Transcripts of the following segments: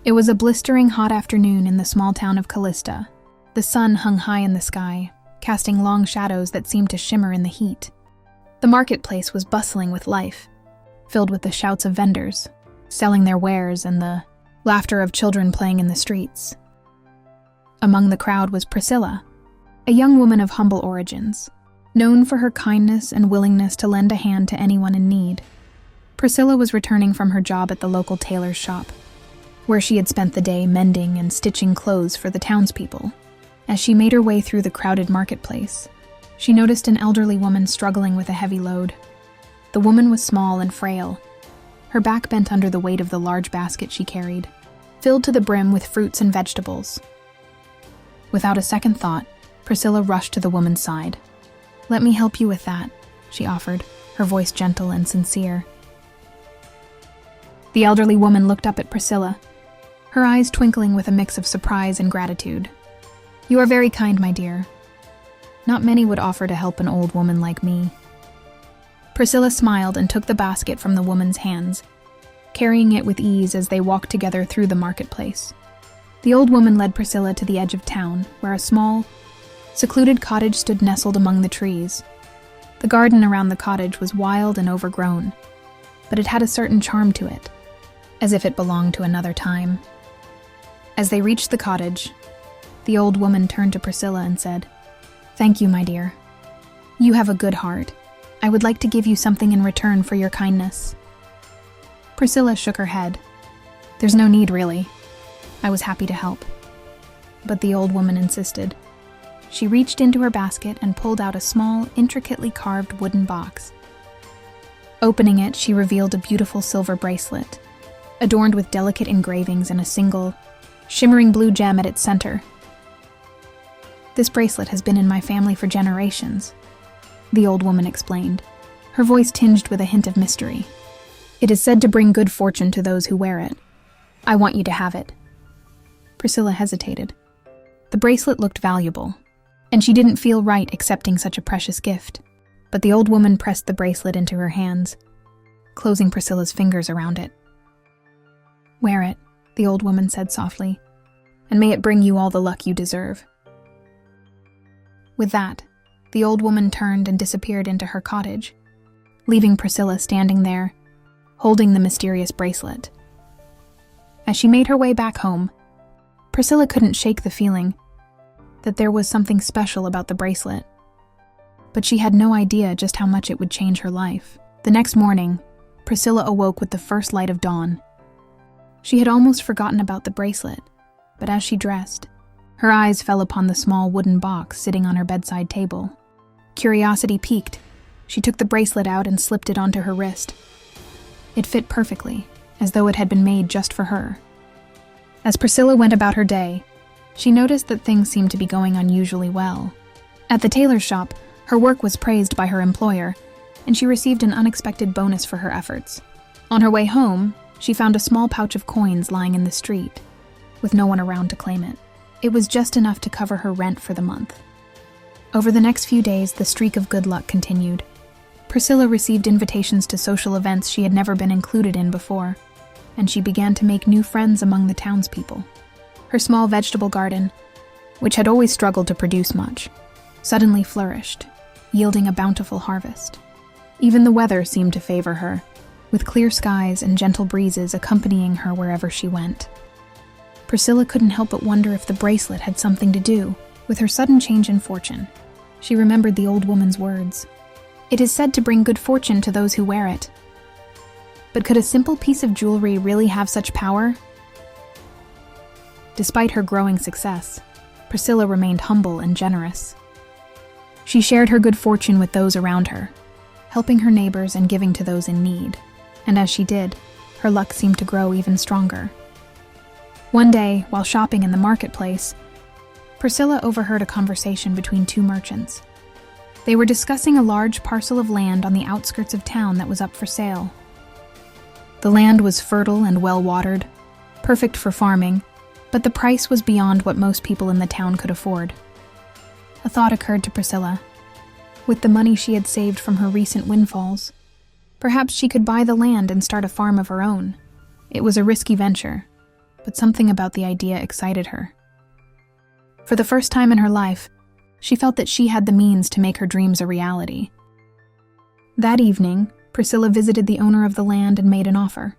It was a blistering hot afternoon in the small town of Callista. The sun hung high in the sky, casting long shadows that seemed to shimmer in the heat. The marketplace was bustling with life, filled with the shouts of vendors, selling their wares, and the laughter of children playing in the streets. Among the crowd was Priscilla, a young woman of humble origins, known for her kindness and willingness to lend a hand to anyone in need. Priscilla was returning from her job at the local tailor's shop, where she had spent the day mending and stitching clothes for the townspeople. As she made her way through the crowded marketplace, she noticed an elderly woman struggling with a heavy load. The woman was small and frail, her back bent under the weight of the large basket she carried, filled to the brim with fruits and vegetables. Without a second thought, Priscilla rushed to the woman's side. "Let me help you with that," she offered, her voice gentle and sincere. The elderly woman looked up at Priscilla, her eyes twinkling with a mix of surprise and gratitude. "You are very kind, my dear. Not many would offer to help an old woman like me." Priscilla smiled and took the basket from the woman's hands, carrying it with ease as they walked together through the marketplace. The old woman led Priscilla to the edge of town, where a small, secluded cottage stood nestled among the trees. The garden around the cottage was wild and overgrown, but it had a certain charm to it, as if it belonged to another time. As they reached the cottage, the old woman turned to Priscilla and said, "Thank you, my dear. You have a good heart. I would like to give you something in return for your kindness." Priscilla shook her head. "There's no need, really. I was happy to help." But the old woman insisted. She reached into her basket and pulled out a small, intricately carved wooden box. Opening it, she revealed a beautiful silver bracelet, adorned with delicate engravings and a single, shimmering blue gem at its center. "This bracelet has been in my family for generations," the old woman explained, her voice tinged with a hint of mystery. "It is said to bring good fortune to those who wear it. I want you to have it." Priscilla hesitated. The bracelet looked valuable, and she didn't feel right accepting such a precious gift. But the old woman pressed the bracelet into her hands, closing Priscilla's fingers around it. "Wear it," the old woman said softly, "and may it bring you all the luck you deserve." With that, the old woman turned and disappeared into her cottage, leaving Priscilla standing there, holding the mysterious bracelet. As she made her way back home, Priscilla couldn't shake the feeling that there was something special about the bracelet. But she had no idea just how much it would change her life. The next morning, Priscilla awoke with the first light of dawn. She had almost forgotten about the bracelet, but as she dressed, her eyes fell upon the small wooden box sitting on her bedside table. Curiosity piqued. She took the bracelet out and slipped it onto her wrist. It fit perfectly, as though it had been made just for her. As Priscilla went about her day, she noticed that things seemed to be going unusually well. At the tailor's shop, her work was praised by her employer, and she received an unexpected bonus for her efforts. On her way home, she found a small pouch of coins lying in the street, with no one around to claim it. It was just enough to cover her rent for the month. Over the next few days, the streak of good luck continued. Priscilla received invitations to social events she had never been included in before, and she began to make new friends among the townspeople. Her small vegetable garden, which had always struggled to produce much, suddenly flourished, yielding a bountiful harvest. Even the weather seemed to favor her, with clear skies and gentle breezes accompanying her wherever she went. Priscilla couldn't help but wonder if the bracelet had something to do with her sudden change in fortune. She remembered the old woman's words. "It is said to bring good fortune to those who wear it." But could a simple piece of jewelry really have such power? Despite her growing success, Priscilla remained humble and generous. She shared her good fortune with those around her, helping her neighbors and giving to those in need. And as she did, her luck seemed to grow even stronger. One day, while shopping in the marketplace, Priscilla overheard a conversation between two merchants. They were discussing a large parcel of land on the outskirts of town that was up for sale. The land was fertile and well-watered, perfect for farming, but the price was beyond what most people in the town could afford. A thought occurred to Priscilla. With the money she had saved from her recent windfalls, perhaps she could buy the land and start a farm of her own. It was a risky venture, but something about the idea excited her. For the first time in her life, she felt that she had the means to make her dreams a reality. That evening, Priscilla visited the owner of the land and made an offer.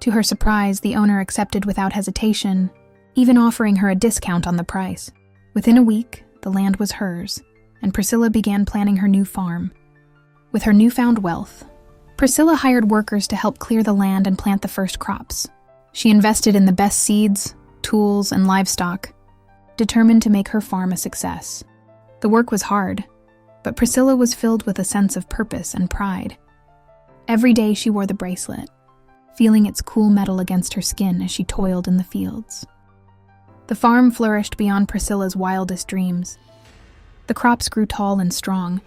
To her surprise, the owner accepted without hesitation, even offering her a discount on the price. Within a week, the land was hers, and Priscilla began planning her new farm. With her newfound wealth, Priscilla hired workers to help clear the land and plant the first crops. She invested in the best seeds, tools, and livestock, determined to make her farm a success. The work was hard, but Priscilla was filled with a sense of purpose and pride. Every day she wore the bracelet, feeling its cool metal against her skin as she toiled in the fields. The farm flourished beyond Priscilla's wildest dreams. The crops grew tall and strong,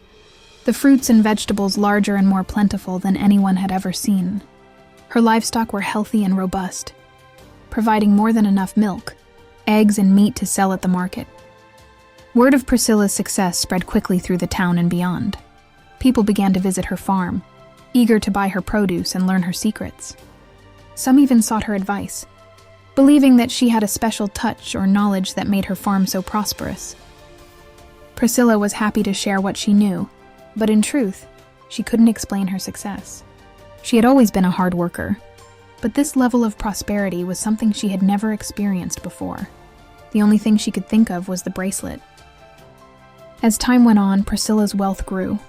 the fruits and vegetables larger and more plentiful than anyone had ever seen. Her livestock were healthy and robust, providing more than enough milk, eggs, and meat to sell at the market. Word of Priscilla's success spread quickly through the town and beyond. People began to visit her farm, eager to buy her produce and learn her secrets. Some even sought her advice, believing that she had a special touch or knowledge that made her farm so prosperous. Priscilla was happy to share what she knew, but in truth, she couldn't explain her success. She had always been a hard worker, but this level of prosperity was something she had never experienced before. The only thing she could think of was the bracelet. As time went on, Priscilla's wealth grew.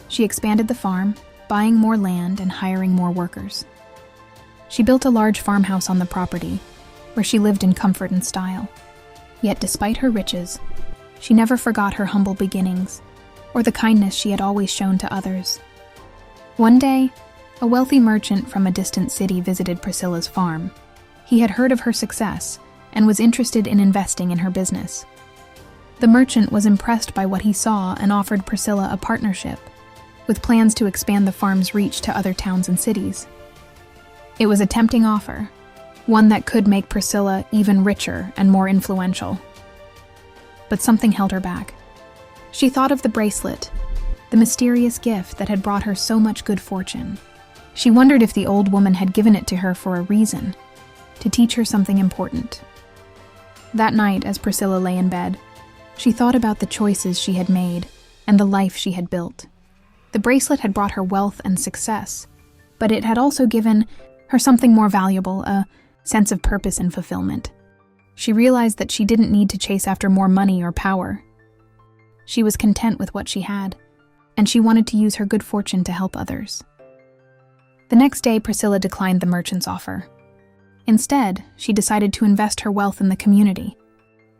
She expanded the farm, buying more land and hiring more workers. She built a large farmhouse on the property, where she lived in comfort and style. Yet despite her riches, she never forgot her humble beginnings, or the kindness she had always shown to others. One day, a wealthy merchant from a distant city visited Priscilla's farm. He had heard of her success and was interested in investing in her business. The merchant was impressed by what he saw and offered Priscilla a partnership, with plans to expand the farm's reach to other towns and cities. It was a tempting offer, one that could make Priscilla even richer and more influential. But something held her back. She thought of the bracelet, the mysterious gift that had brought her so much good fortune. She wondered if the old woman had given it to her for a reason, to teach her something important. That night, as Priscilla lay in bed, she thought about the choices she had made and the life she had built. The bracelet had brought her wealth and success, but it had also given her something more valuable, a sense of purpose and fulfillment. She realized that she didn't need to chase after more money or power. She was content with what she had, and she wanted to use her good fortune to help others. The next day, Priscilla declined the merchant's offer. Instead, she decided to invest her wealth in the community,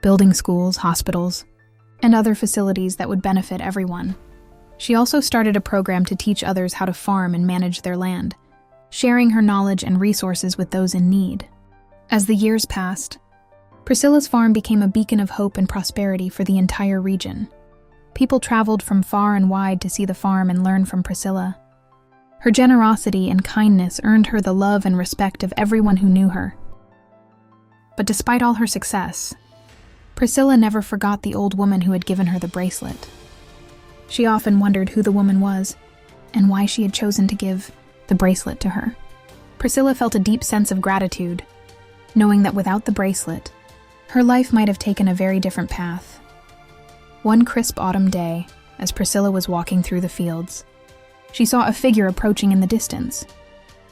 building schools, hospitals, and other facilities that would benefit everyone. She also started a program to teach others how to farm and manage their land, sharing her knowledge and resources with those in need. As the years passed, Priscilla's farm became a beacon of hope and prosperity for the entire region. People traveled from far and wide to see the farm and learn from Priscilla. Her generosity and kindness earned her the love and respect of everyone who knew her. But despite all her success, Priscilla never forgot the old woman who had given her the bracelet. She often wondered who the woman was and why she had chosen to give the bracelet to her. Priscilla felt a deep sense of gratitude, knowing that without the bracelet, her life might have taken a very different path. One crisp autumn day, as Priscilla was walking through the fields, she saw a figure approaching in the distance.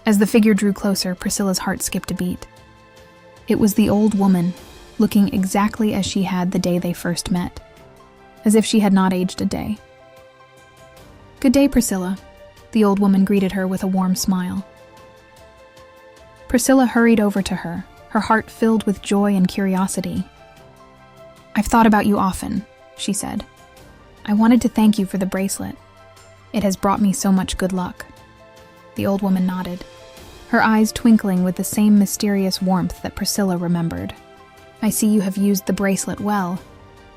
As the figure drew closer, Priscilla's heart skipped a beat. It was the old woman, looking exactly as she had the day they first met, as if she had not aged a day. "Good day, Priscilla," the old woman greeted her with a warm smile. Priscilla hurried over to her, her heart filled with joy and curiosity. "I've thought about you often," she said. "I wanted to thank you for the bracelet. It has brought me so much good luck." The old woman nodded, her eyes twinkling with the same mysterious warmth that Priscilla remembered. "I see you have used the bracelet well,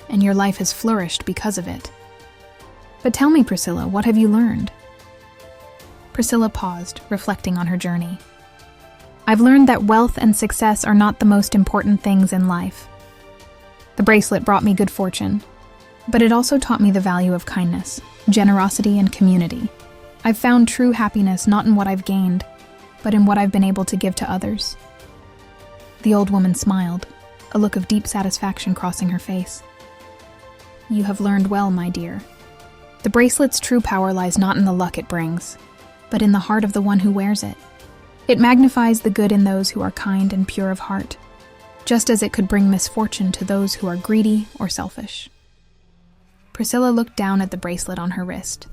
and your life has flourished because of it. But tell me, Priscilla, what have you learned?" Priscilla paused, reflecting on her journey. "I've learned that wealth and success are not the most important things in life. The bracelet brought me good fortune, but it also taught me the value of kindness, generosity, and community. I've found true happiness not in what I've gained, but in what I've been able to give to others." The old woman smiled, a look of deep satisfaction crossing her face. You have learned well, my dear. The bracelet's true power lies not in the luck it brings, but in the heart of the one who wears it. It magnifies the good in those who are kind and pure of heart, just as it could bring misfortune to those who are greedy or selfish. Priscilla looked down at the bracelet on her wrist,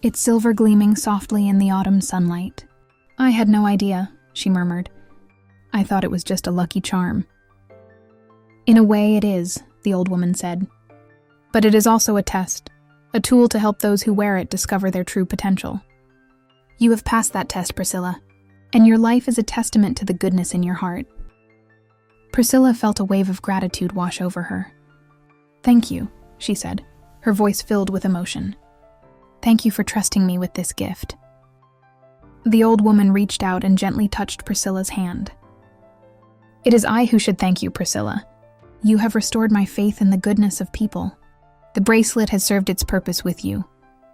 its silver gleaming softly in the autumn sunlight. I had no idea, she murmured. I thought it was just a lucky charm. In a way it is, the old woman said. But it is also a test, a tool to help those who wear it discover their true potential. You have passed that test, Priscilla, and your life is a testament to the goodness in your heart. Priscilla felt a wave of gratitude wash over her. Thank you, she said, her voice filled with emotion. Thank you for trusting me with this gift. The old woman reached out and gently touched Priscilla's hand. It is I who should thank you, Priscilla. You have restored my faith in the goodness of people. The bracelet has served its purpose with you,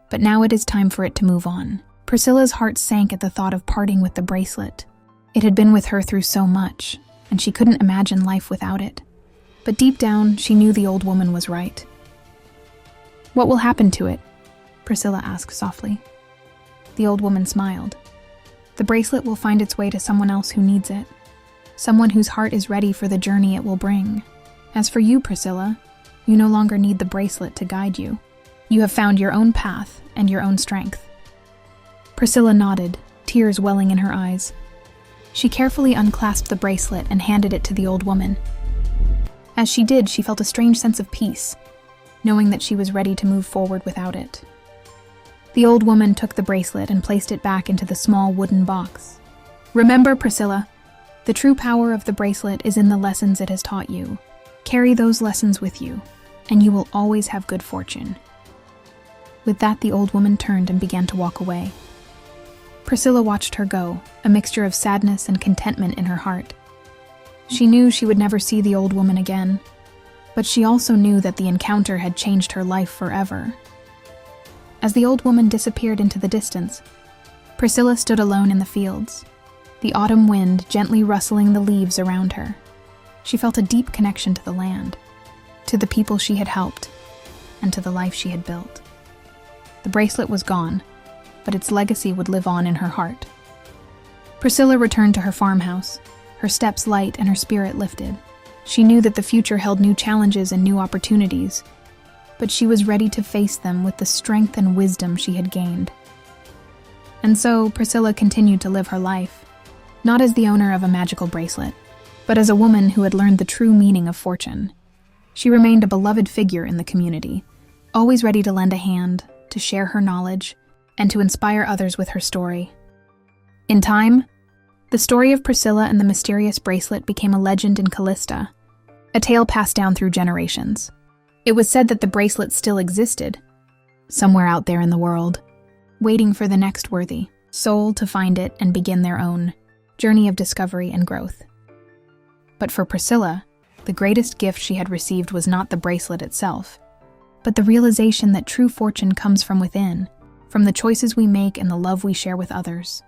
but now it is time for it to move on. Priscilla's heart sank at the thought of parting with the bracelet. It had been with her through so much, and she couldn't imagine life without it. But deep down, she knew the old woman was right. What will happen to it? Priscilla asked softly. The old woman smiled. The bracelet will find its way to someone else who needs it, someone whose heart is ready for the journey it will bring. As for you, Priscilla, you no longer need the bracelet to guide you. You have found your own path and your own strength. Priscilla nodded, tears welling in her eyes. She carefully unclasped the bracelet and handed it to the old woman. As she did, she felt a strange sense of peace, knowing that she was ready to move forward without it. The old woman took the bracelet and placed it back into the small wooden box. Remember, Priscilla, the true power of the bracelet is in the lessons it has taught you. Carry those lessons with you, and you will always have good fortune. With that, the old woman turned and began to walk away. Priscilla watched her go, a mixture of sadness and contentment in her heart. She knew she would never see the old woman again, but she also knew that the encounter had changed her life forever. As the old woman disappeared into the distance, Priscilla stood alone in the fields, the autumn wind gently rustling the leaves around her. She felt a deep connection to the land, to the people she had helped, and to the life she had built. The bracelet was gone, but its legacy would live on in her heart. Priscilla returned to her farmhouse, her steps light and her spirit lifted. She knew that the future held new challenges and new opportunities, but she was ready to face them with the strength and wisdom she had gained. And so, Priscilla continued to live her life, not as the owner of a magical bracelet, but as a woman who had learned the true meaning of fortune. She remained a beloved figure in the community, always ready to lend a hand, to share her knowledge, and to inspire others with her story. In time, the story of Priscilla and the mysterious bracelet became a legend in Callista, a tale passed down through generations. It was said that the bracelet still existed, somewhere out there in the world, waiting for the next worthy soul to find it and begin their own journey of discovery and growth. But for Priscilla, the greatest gift she had received was not the bracelet itself, but the realization that true fortune comes from within, from the choices we make and the love we share with others.